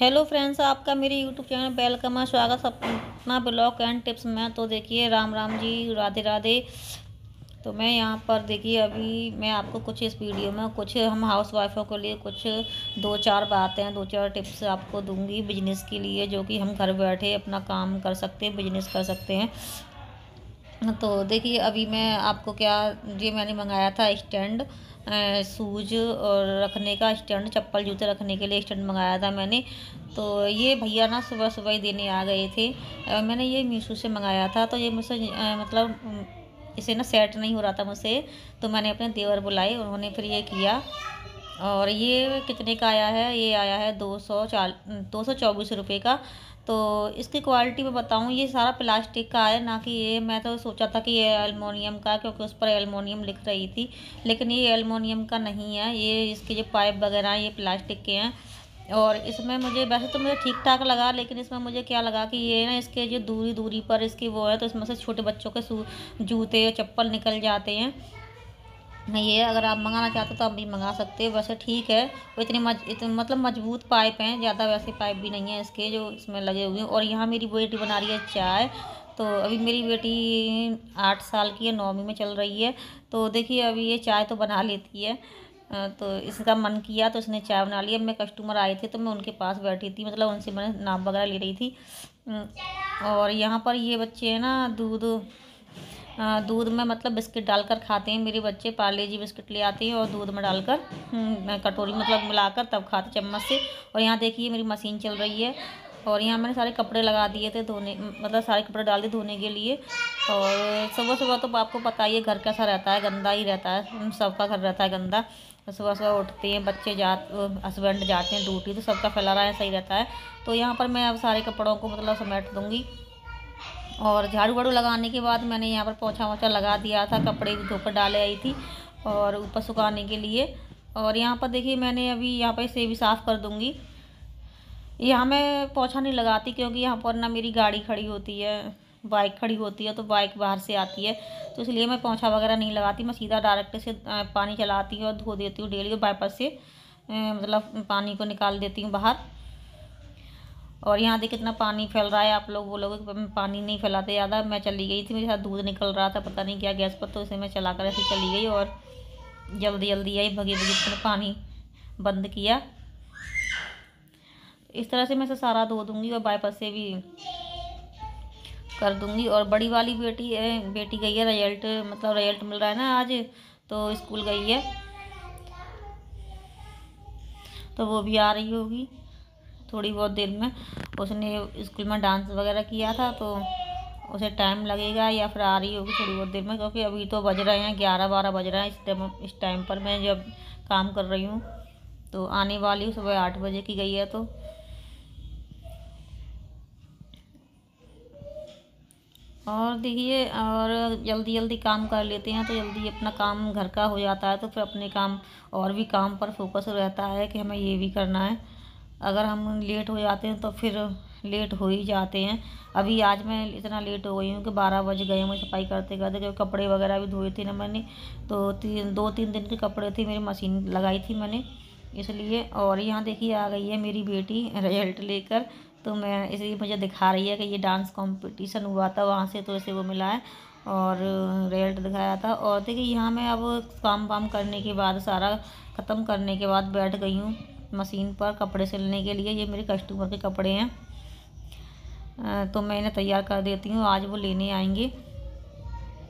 Hello friends, आपका मेरे YouTube channel welcome है। स्वागत अपना ब्लॉग एंड टिप्स में। तो देखिए, राम राम जी, राधे राधे। तो मैं यहाँ पर देखिए, अभी मैं आपको कुछ इस वीडियो में कुछ हम हाउस वाइफों के लिए कुछ दो चार बातें, दो चार टिप्स आपको दूंगी बिजनेस के लिए, जो कि हम घर बैठे अपना काम कर सकते हैं, बिजनेस कर सकते हैं। तो देखिए, अभी मैं आपको क्या, ये मैंने मंगाया था स्टैंड, शूज और रखने का स्टैंड, चप्पल जूते रखने के लिए स्टैंड मंगाया था मैंने। तो ये भैया ना सुबह सुबह ही देने आ गए थे। मैंने ये मीशो से मंगाया था। तो ये मुझसे मतलब इसे ना सेट नहीं हो रहा था मुझसे। तो मैंने अपने देवर बुलाए, उन्होंने फिर ये किया। और ये कितने का आया है? ये आया है 224 रुपये का। तो इसकी क्वालिटी मैं बताऊँ, ये सारा प्लास्टिक का है, ना कि ये, मैं तो सोचा था कि ये एलुमिनियम का, क्योंकि उस पर एलुमिनियम लिख रही थी। लेकिन ये एलुमिनियम का नहीं है, ये इसके जो पाइप वगैरह हैं ये प्लास्टिक के हैं। और इसमें मुझे, वैसे तो मुझे ठीक ठाक लगा, लेकिन इसमें मुझे क्या लगा कि ये ना, इसके जो दूरी दूरी पर इसकी वो है, तो इसमें से छोटे बच्चों के जूते या चप्पल निकल जाते हैं। ये अगर आप मंगाना चाहते हो तो आप भी मंगा सकते हो। वैसे ठीक है, वो इतने मतलब मजबूत पाइप हैं, ज़्यादा वैसे पाइप भी नहीं है इसके जो इसमें लगे हुए हैं। और यहाँ मेरी बेटी बना रही है चाय। तो अभी मेरी बेटी 8 साल की है, 9वीं में चल रही है। तो देखिए, अभी ये चाय तो बना लेती है। तो इसका मन किया तो इसने चाय बना ली। अब मैं, कस्टमर आए थे तो मैं उनके पास बैठी थी, मतलब उनसे मैंने नाप वगैरह ले रही थी। और यहाँ पर ये बच्चे हैं ना, दूध में मतलब बिस्किट डालकर खाते हैं मेरे बच्चे। पार्ले जी बिस्किट ले आते हैं और दूध में डालकर कटोरी मतलब मिलाकर तब खाते चम्मच से। और यहाँ देखिए, मेरी मशीन चल रही है। और यहाँ मैंने सारे कपड़े लगा दिए थे धोने, मतलब सारे कपड़े डाल दिए धोने के लिए। और सुबह सुबह तो आपको पता ही है, घर कैसा रहता है, गंदा ही रहता है, सबका घर रहता है गंदा। सुबह सुबह उठते हैं बच्चे, हस्बैंड जाते हैं ड्यूटी, तो सबका फैला रहा है, सही रहता है। तो यहाँ पर मैं अब सारे कपड़ों को मतलब समेट दूँगी। और झाड़ू वाड़ू लगाने के बाद मैंने यहाँ पर पोछा वोछा लगा दिया था, कपड़े भी धोकर डाले आई थी और ऊपर सुखाने के लिए। और यहाँ पर देखिए, मैंने अभी यहाँ पर इसे भी साफ़ कर दूँगी। यहाँ मैं पोछा नहीं लगाती, क्योंकि यहाँ पर ना मेरी गाड़ी खड़ी होती है, बाइक खड़ी होती है, तो बाइक बाहर से आती है, तो इसलिए मैं पोछा वगैरह नहीं लगाती। मैं सीधा डायरेक्ट से पानी चलाती हूँ और धो देती हूँ डेली, वाइपर से मतलब पानी को निकाल देती हूँ बाहर। और यहाँ देखिए कितना पानी फैल रहा है। आप लोग बोलोगे कि पानी नहीं फैलाते ज़्यादा। मैं चली गई थी, मेरे साथ दूध निकल रहा था पता नहीं क्या गैस पर, तो इसे मैं चला कर ऐसे चली गई और जल्दी जल्दी आई, भगी भगी मैंने पानी बंद किया। इस तरह से मैं इसे सारा धो दूँगी और वाइपर से भी कर दूँगी। और बड़ी वाली बेटी गई है, रिजल्ट मिल रहा है ना आज, तो स्कूल गई है, तो वो भी आ रही होगी थोड़ी बहुत देर में। उसने स्कूल में डांस वगैरह किया था, तो उसे टाइम लगेगा, या फिर आ रही होगी थोड़ी बहुत देर में, क्योंकि अभी तो बज रहे हैं 11-12 बज रहे हैं इस टाइम पर मैं जब काम कर रही हूँ। तो आने वाली हूँ, सुबह 8 बजे की गई है। तो और देखिए, और जल्दी जल्दी काम कर लेते हैं तो जल्दी अपना काम घर का हो जाता है, तो फिर अपने काम और भी काम पर फोकस रहता है कि हमें ये भी करना है। अगर हम लेट हो जाते हैं तो फिर लेट हो ही जाते हैं। अभी आज मैं इतना लेट हो गई हूँ कि 12 बज गए मुझे सफाई करते करते, क्योंकि कपड़े वगैरह भी धोए थे ना मैंने। तो 2-3 दिन के कपड़े थे, मेरी मशीन लगाई थी मैंने, इसलिए। और यहाँ देखिए, आ गई है मेरी बेटी रिजल्ट लेकर। तो मैं इसलिए, मुझे दिखा रही है कि ये डांस कंपटीशन हुआ था वहाँ से, तो इसे वो मिला है और रिजल्ट दिखाया था। और देखिए, यहाँ मैं अब काम वाम करने के बाद, सारा ख़त्म करने के बाद बैठ गई हूँ मशीन पर कपड़े सिलने के लिए। ये मेरे कस्टमर के कपड़े हैं, तो मैं इन्हें तैयार कर देती हूँ, आज वो लेने आएंगे।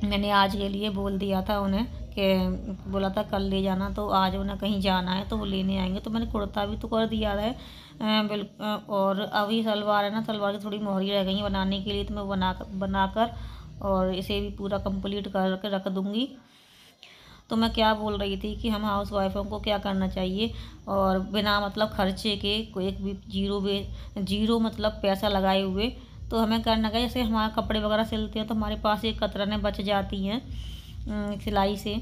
मैंने आज के लिए बोल दिया था उन्हें, कि बोला था कल ले जाना, तो आज उन्हें कहीं जाना है तो वो लेने आएंगे। तो मैंने कुर्ता भी तो कर दिया है और अभी सलवार है ना, सलवार की थोड़ी मोहरी रह गई है बनाने के लिए, तो मैं बनाकर और इसे भी पूरा कंप्लीट करके रख दूँगी। तो मैं क्या बोल रही थी कि हम हाउस वाइफों को क्या करना चाहिए, और बिना मतलब खर्चे के, कोई एक भी जीरो मतलब पैसा लगाए हुए, तो हमें करना क्या, जैसे हमारे कपड़े वगैरह सिलते हैं तो हमारे पास एक कतरनें बच जाती हैं, सिलाई से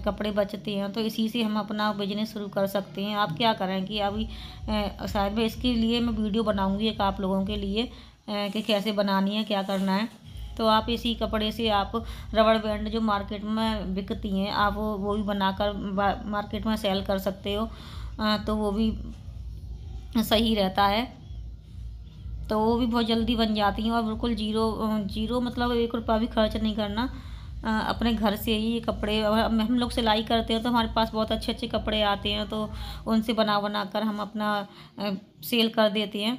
कपड़े बचते हैं, तो इसी से हम अपना बिजनेस शुरू कर सकते हैं। आप क्या करें कि अभी शायद मैं इसके लिए मैं वीडियो बनाऊंगी एक आप लोगों के लिए, कि कैसे बनानी है, क्या करना है। तो आप इसी कपड़े से आप रबड़ बैंड जो मार्केट में बिकती हैं, आप वो भी बनाकर मार्केट में सेल कर सकते हो, तो वो भी सही रहता है। तो वो भी बहुत जल्दी बन जाती हैं और बिल्कुल जीरो मतलब 1 रुपया भी खर्च नहीं करना। अपने घर से ही ये कपड़े हम लोग सिलाई करते हैं तो हमारे पास बहुत अच्छे अच्छे कपड़े आते हैं, तो उनसे बना बना कर हम अपना सेल कर देते हैं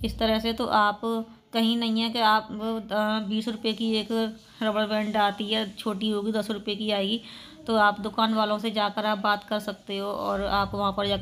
इस तरह से। तो आप कहीं नहीं है कि आप 20 रुपये की एक रबड़ बैंड आती है, छोटी होगी 10 रुपये की आएगी, तो आप दुकान वालों से जाकर आप बात कर सकते हो और आप वहाँ पर जाकर